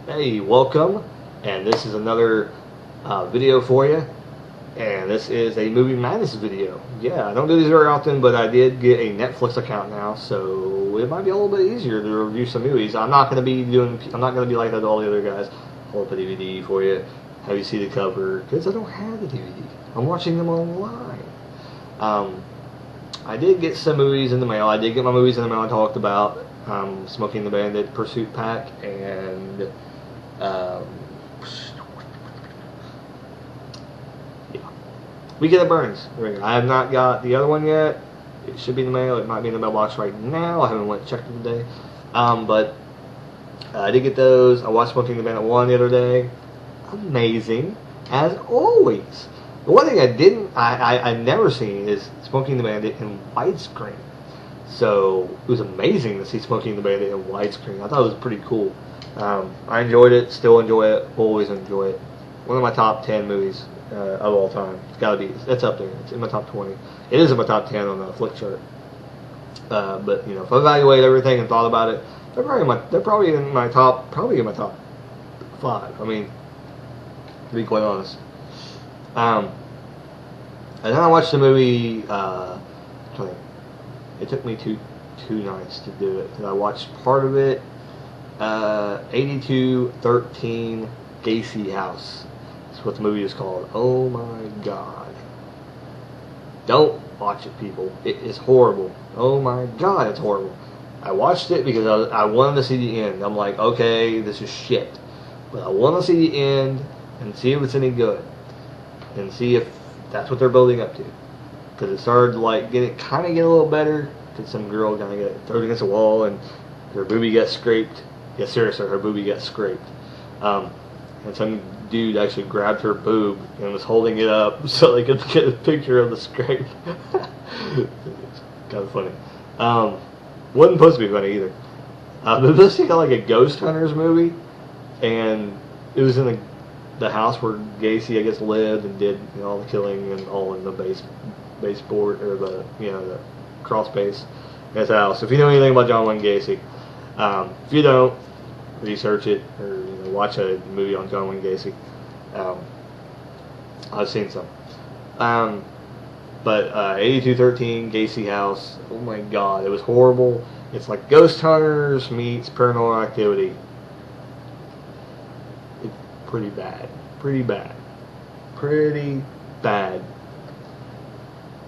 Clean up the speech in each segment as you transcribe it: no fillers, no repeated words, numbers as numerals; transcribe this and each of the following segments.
Hey, welcome, and this is another video for you, and this is a Movie Madness video. Yeah, I don't do these very often, but I did get a Netflix account now, so it might be a little bit easier to review some movies. I'm not going to be like that to all the other guys. Hold up a DVD for you, have you see the cover, because I don't have the DVD. I'm watching them online. I did get some movies in the mail. I did get my movies in the mail I talked about. Smokey and the Bandit Pursuit Pack, and yeah, Weekend at Bernie's. I have not got the other one yet. It should be in the mail. It might be in the mailbox right now. I haven't went and checked it today. But I did get those. I watched Smoking the Bandit 1 the other day. Amazing, as always. The one thing I've never seen is Smoking the Bandit in widescreen. So it was amazing to see Smoking the Bandit in widescreen. I thought it was pretty cool. I enjoyed it, still enjoy it, always enjoy it. One of my top 10 movies of all time. It's gotta be. It's up there. It's in my top 20. It is in my top 10 on the Flick chart. But you know, if I evaluate everything and thought about it, they're probably in my top 5. I mean, to be quite honest. And then I watched the movie. It took me two nights to do it. I watched part of it. 8213 Gacy House. That's what the movie is called. Oh my god. Don't watch it, people. It is horrible. Oh my god, it's horrible. I watched it because I wanted to see the end. I'm like, okay, this is shit. But I want to see the end and see if it's any good. And see if that's what they're building up to. Because it started like kind of get a little better. Because some girl kind of got thrown against a wall and her boobie got scraped. Yeah, seriously, her boobie got scraped. And some dude actually grabbed her boob and was holding it up so they could get a picture of the scrape. It's kind of funny. Wasn't supposed to be funny either. But this is like a Ghost Hunters movie, and it was in the house where Gacy, I guess, lived and did all the killing and all in the baseboard or the the crawl space in his house. If you know anything about John Wayne Gacy, if you don't, research it or watch a movie on John Wayne Gacy. I've seen some. But 8213 Gacy House. Oh my god, it was horrible. It's like Ghost Hunters meets Paranormal Activity. It's pretty bad. Pretty bad. Pretty bad.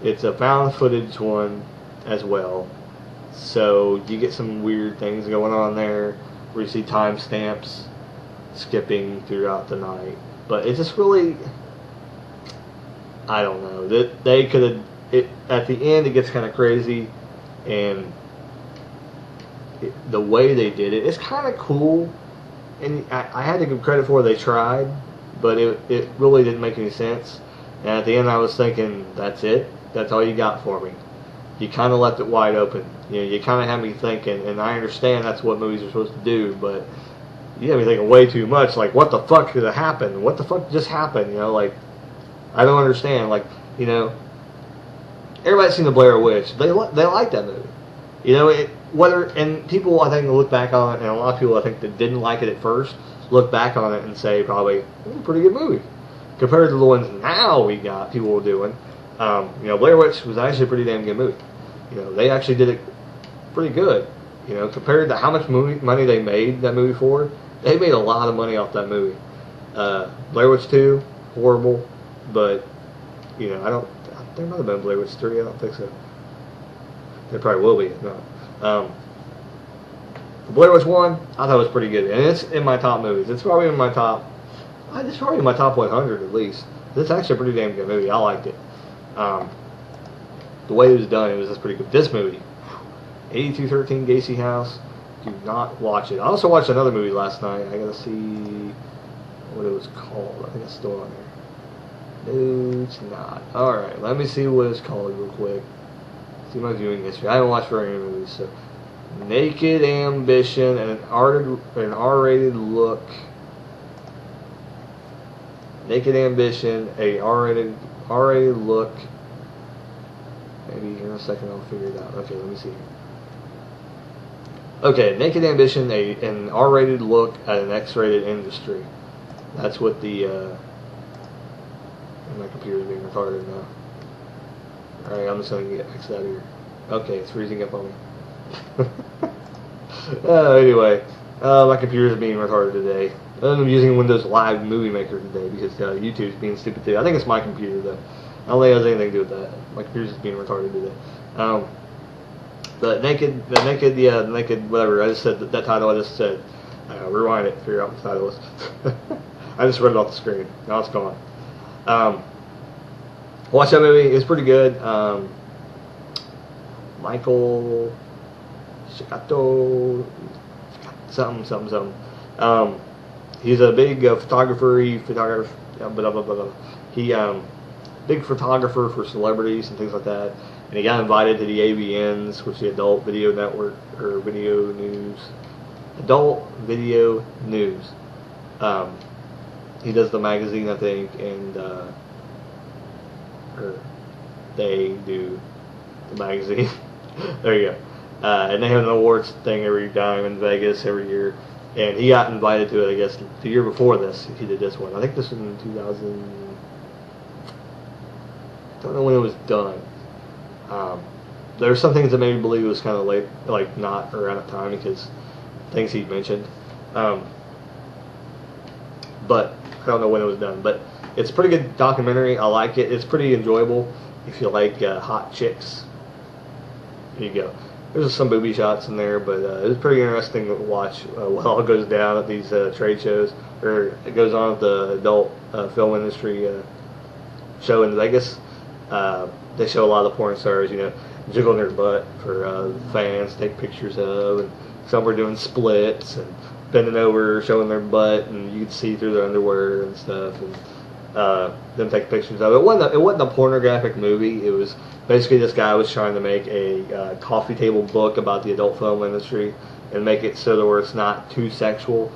It's a found footage one as well. So you get some weird things going on there where you see timestamps skipping throughout the night. But it's just really, I don't know. That they could have, at the end it gets kind of crazy, and the way they did it, it's kind of cool. And I had to give credit for they tried, but it really didn't make any sense. And at the end I was thinking, that's it? That's all you got for me? You kind of left it wide open. You kind of had me thinking, and I understand that's what movies are supposed to do, but you had me thinking way too much. Like, what the fuck could have happened? What the fuck just happened? Like, I don't understand. Like, everybody's seen the Blair Witch. They like that movie. And people I think look back on it, and a lot of people I think that didn't like it at first look back on it and say probably it's a pretty good movie compared to the ones now people were doing. Blair Witch was actually a pretty damn good movie. They actually did it pretty good. Compared to how much money they made that movie for, they made a lot of money off that movie. Blair Witch 2, horrible, but there might have been Blair Witch 3. I don't think so. There probably will be. No. Blair Witch 1, I thought it was pretty good, and it's in my top movies. It's probably in my top. It's probably in my top 100 at least. It's actually a pretty damn good movie. I liked it. The way it was done, it was just pretty good. This movie, 8213 Gacy House, do not watch it. I also watched another movie last night. I gotta see what it was called. I think it's still on there. No, it's not. Alright, let me see what it's called real quick. See my viewing history. I haven't watched very many movies, so Naked Ambition and an R-rated look. Naked Ambition, a R-rated look. Maybe here in a second I'll figure it out. Okay, let me see. Okay, Naked Ambition, an R-rated look at an X-rated industry. That's what the. My computer's being retarded now. Alright, I'm just gonna get X out of here. Okay, it's freezing up on me. Anyway, my computer's being retarded today. I'm using Windows Live Movie Maker today because YouTube's being stupid too. I think it's my computer though. I don't think it has anything to do with that. My computer's just being retarded today. But naked, whatever. I just said that title. I just said, rewind it, figure out what the title is. I just read it off the screen. Now it's gone. Watch that movie. It's pretty good. Michael Shikato, something. He's a big photographer. He big photographer for celebrities and things like that. And he got invited to the AVNs, which is the Adult Video Network, or Video News. Adult Video News. He does the magazine, I think, and or they do the magazine. There you go. And they have an awards thing every time in Vegas every year. And he got invited to it, I guess, the year before this. He did this one. I think this was in 2000. Don't know when it was done. There were some things that made me believe it was kind of late, like not around that time because things he mentioned. But I don't know when it was done. But it's a pretty good documentary. I like it. It's pretty enjoyable if you like hot chicks. Here you go. There's some booby shots in there, but it's pretty interesting to watch what all goes down at these trade shows, or it goes on at the adult film industry show in Vegas. They show a lot of the porn stars, jiggling their butt for fans to take pictures of, and some were doing splits and bending over, showing their butt, and you could see through their underwear and stuff, and them take pictures of it. It wasn't a pornographic movie. It was basically this guy was trying to make a coffee table book about the adult film industry and make it so that where it's not too sexual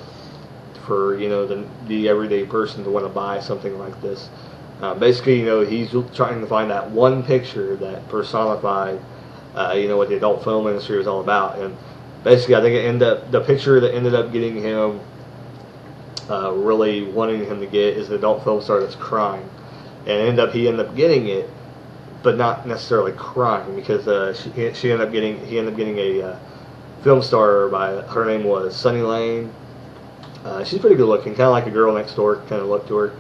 for the everyday person to want to buy something like this. Basically, he's trying to find that one picture that personified, what the adult film industry was all about. And basically, I think the picture that ended up getting him, really wanting him to get, is the adult film star that's crying. And he ended up getting it, but not necessarily crying, because he ended up getting a film star her name was Sunny Lane. She's pretty good looking, kind of like a Girl Next Door kind of look to her.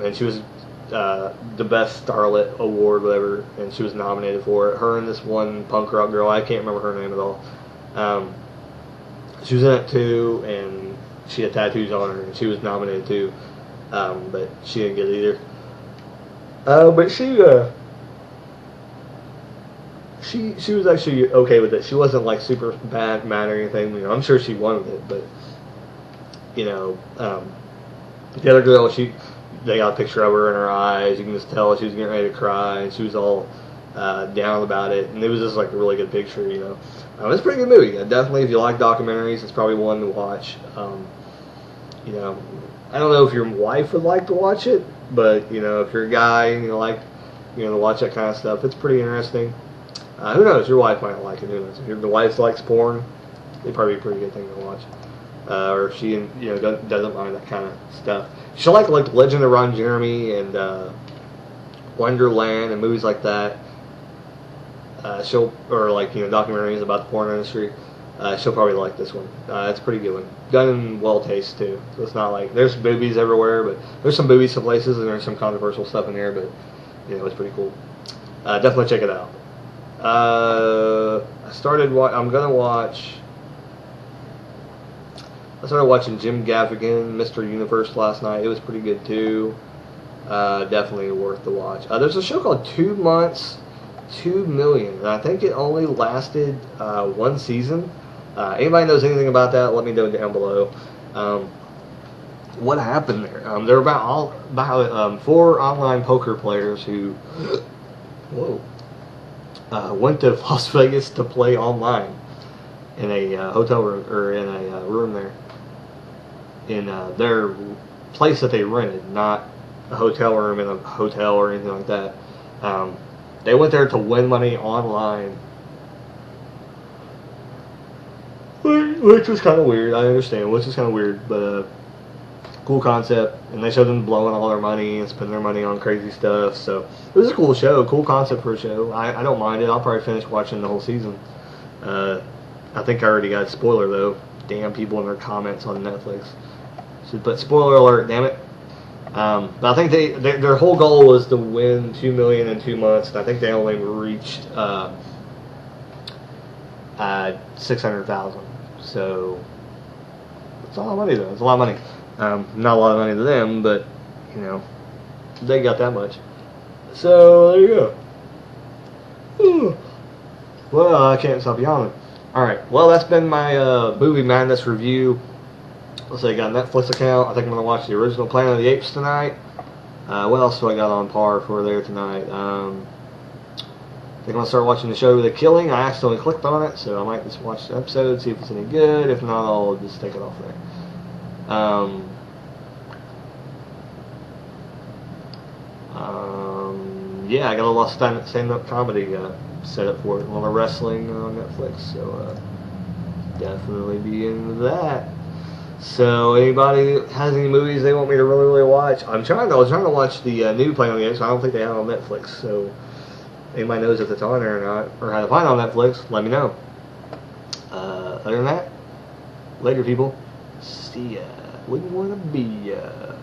And she was the Best Starlet Award, whatever, and she was nominated for it. Her and this one punk rock girl, I can't remember her name at all. She was in it too, and she had tattoos on her, and she was nominated too, but she didn't get it either. But she was actually okay with it. She wasn't like super mad or anything. I'm sure she wanted it, but the other girl, they got a picture of her in her eyes. You can just tell she was getting ready to cry, and she was all down about it. And it was just like a really good picture, It's a pretty good movie. Definitely, if you like documentaries, it's probably one to watch. I don't know if your wife would like to watch it, but if you're a guy and you like to watch that kind of stuff, it's pretty interesting. Who knows? Your wife might like it. Who knows? If the wife likes porn, it'd probably be a pretty good thing to watch. Or if she doesn't mind that kind of stuff. She'll like Legend of Ron Jeremy and Wonderland and movies like that. Documentaries about the porn industry. She'll probably like this one. It's a pretty good one. Done in well taste too. So it's not like there's boobies everywhere, but there's some boobies some places and there's some controversial stuff in there. But it's pretty cool. Definitely check it out. I started watching Jim Gaffigan, Mr. Universe last night. It was pretty good too. Definitely worth the watch. There's a show called 2 Months, 2 Million, and I think it only lasted one season. Anybody knows anything about that? Let me know down below. What happened there? There were about 4 online poker players who went to Las Vegas to play online in a hotel room, or in a room there, in their place that they rented, not a hotel room in a hotel or anything like that. They went there to win money online, which was kind of weird. I understand, which is kind of weird, but cool concept. And they showed them blowing all their money and spending their money on crazy stuff. So it was a cool show, cool concept for a show. I don't mind it. I'll probably finish watching the whole season. I think I already got a spoiler though. Damn people in their comments on Netflix. But spoiler alert, damn it. But I think their whole goal was to win $2 million in 2 months, and I think they only reached 600,000. So it's a lot of money though. It's a lot of money. Not a lot of money to them, but you know they got that much. So there you go. Well, I can't stop yawning. All right. Well, that's been my movie madness review. Let's say I got a Netflix account. I think I'm going to watch the original Planet of the Apes tonight. What else do I got on par for there tonight? I think I'm going to start watching the show The Killing. I accidentally clicked on it, so I might just watch the episode, see if it's any good. If not, I'll just take it off there. Yeah, I got a lot of stand-up comedy set up for it. A lot of wrestling on Netflix, so definitely be into that. So, anybody has any movies they want me to really watch? I was trying to watch the new Planet of the Apes. I don't think they have it on Netflix. So, anybody knows if it's on there or not, or how to find it on Netflix, let me know. Other than that, later, people. See ya. Wouldn't want to be ya.